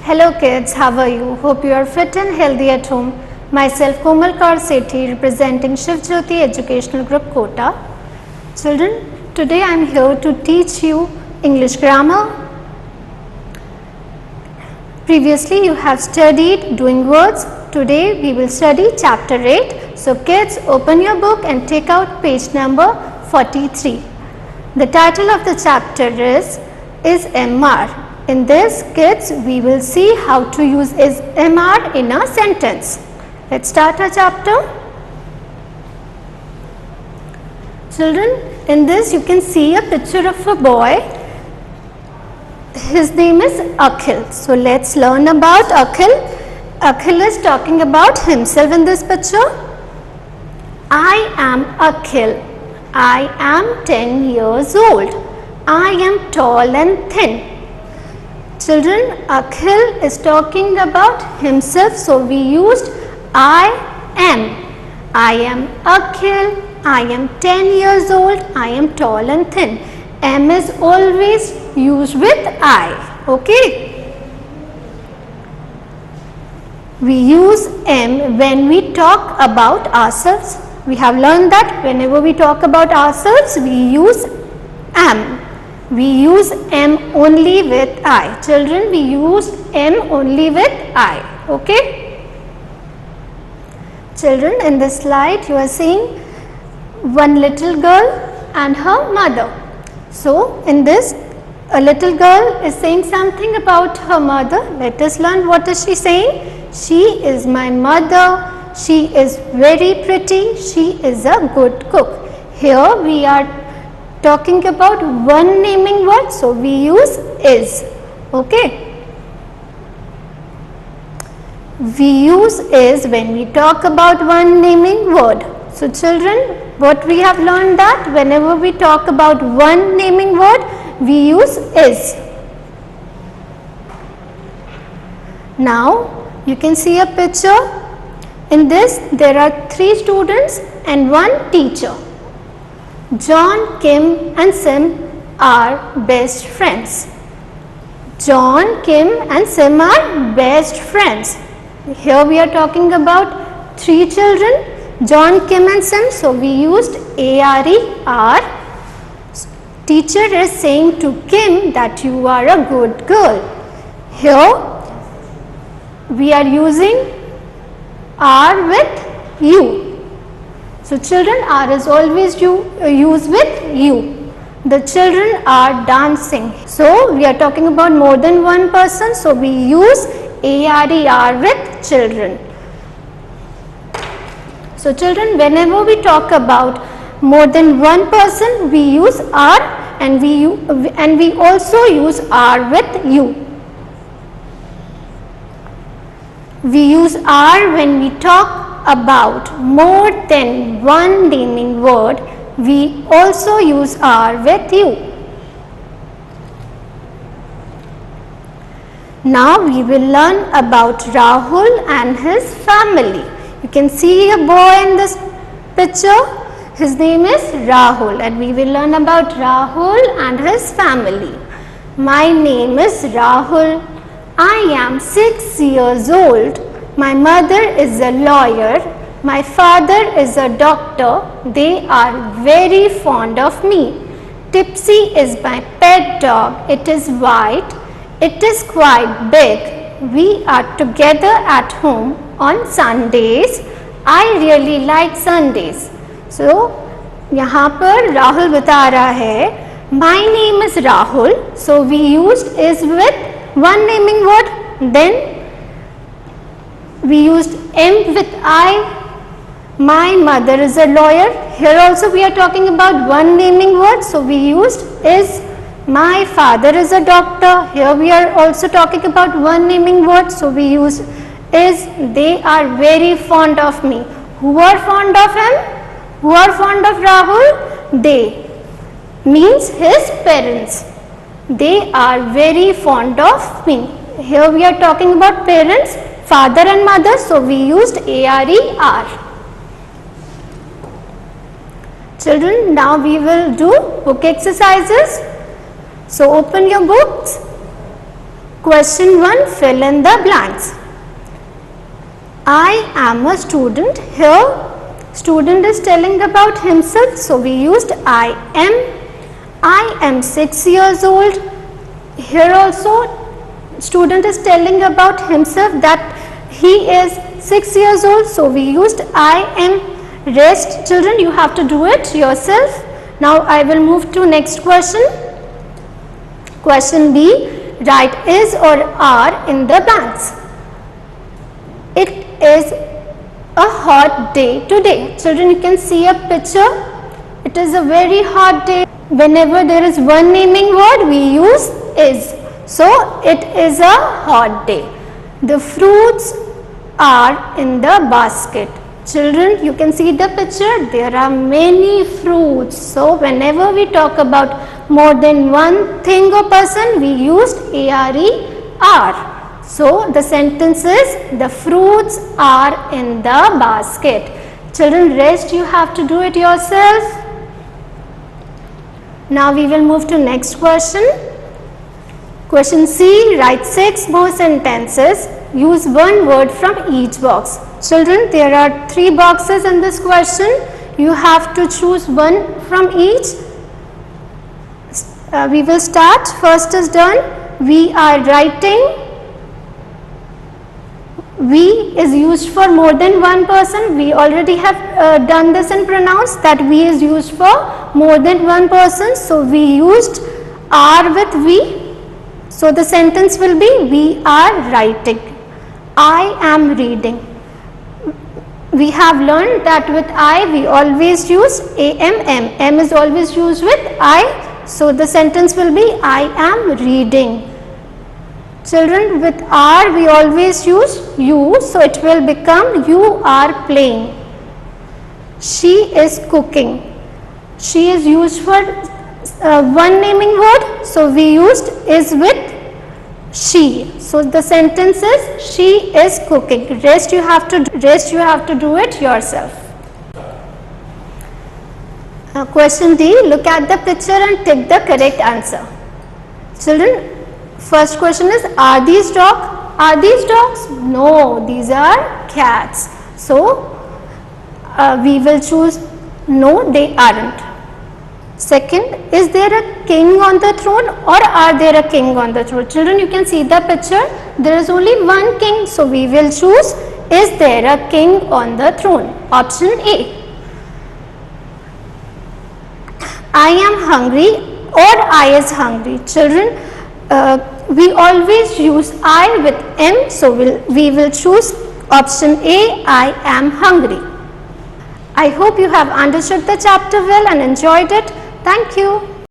Hello kids, how are you? Hope you are fit and healthy at home. Myself Komal Kaur Sethi representing Shiv Jyoti Educational Group Kota. Children, today I am here to teach you English grammar. Previously you have studied doing words. Today we will study chapter 8. So kids, open your book and take out page number 43. The title of the chapter is MR. In this, kids, we will see how to use is MR in a sentence. Let's start our chapter. Children, in this you can see a picture of a boy. His name is Akhil. So let's learn about Akhil. Akhil is talking about himself in this picture. I am Akhil. I am 10 years old. I am tall and thin. Children, Akhil is talking about himself, so we used I am. I am Akhil. I am 10 years old. I am tall and thin. M is always used with I. Okay. We use M when we talk about ourselves. We have learned that whenever we talk about ourselves, we use am. We use M only with I. Children, we use M only with I. Okay. Children, in this slide you are seeing one little girl and her mother. So, in this, a little girl is saying something about her mother. Let us learn what is she saying. She is my mother. She is very pretty. She is a good cook. Here we are talking about one naming word, so we use is. Okay. We use is when we talk about one naming word. So children, what we have learned that whenever we talk about one naming word, we use is. Now you can see a picture. In this there are 3 students and 1 teacher. John, Kim and Sim are best friends. John, Kim and Sim are best friends. Here we are talking about 3 children, John, Kim and Sim. So we used ARE. Teacher is saying to Kim that you are a good girl. Here we are using are with you. So children, R is always used with you. The children are dancing. So we are talking about more than one person. So we use ARER with children. So children, whenever we talk about more than one person, we use R and we also use R with you. We use R when we talk about more than one naming word. We also use R with you. Now we will learn about Rahul and his family. You can see a boy in this picture. His name is Rahul and we will learn about Rahul and his family. My name is Rahul. I am 6 years old. My mother is a lawyer. My father is a doctor. They are very fond of me. Tipsy is my pet dog. It is white. It is quite big. We are together at home on Sundays. I really like Sundays. So, यहाँ पर राहुल बता रहा है, my name is Rahul. So, we used is with one naming word. Then we used M with I. My mother is a lawyer. Here also we are talking about one naming word. So we used is. My father is a doctor. Here we are also talking about one naming word. So we use is. They are very fond of me. Who are fond of him? Who are fond of Rahul? They means his parents. They are very fond of me. Here we are talking about parents, father and mother, so we used ARER. Children, now we will do book exercises. So open your books. Question 1, fill in the blanks. I am a student. Here student is telling about himself, so we used I am. I am 6 years old. Here also student is telling about himself that he is 6 years old, so we used I am. Rest children, you have to do it yourself. Now I will move to next question. Question B, write is or are in the blanks. It is a hot day today. Children, you can see a picture. It is a very hot day. Whenever there is one naming word, we use is. So it is a hot day. The fruits are in the basket. Children, you can see the picture. There are many fruits. So whenever we talk about more than one thing or person, we used are. So the sentence is, the fruits are in the basket. Children, rest you have to do it yourself. Now we will move to next question. Question C, write 6 more sentences. Use one word from each box. Children, there are 3 boxes in this question. You have to choose one from each. We will start. First is done. We are writing. We is used for more than one person. We already have done this in pronouns, that we is used for more than one person. So we used are with we. So the sentence will be, we are writing. I am reading. We have learned that with I we always use am. M is always used with I. So the sentence will be, I am reading. Children, with are we always use you, so it will become, you are playing. She is cooking. She is used for one naming word, so we used is with she. So the sentence is, she is cooking. Rest you have to do it yourself. Question D, look at the picture and tick the correct answer. Children, first question is, are these dogs? Are these dogs? No, these are cats. So we will choose no, they aren't. Second, is there a king on the throne or are there a king on the throne? Children, you can see the picture. There is only one king, so we will choose, is there a king on the throne? Option A. I am hungry or I is hungry. Children, we always use I with am, so we will choose option A, I am hungry. I hope you have understood the chapter well and enjoyed it. Thank you.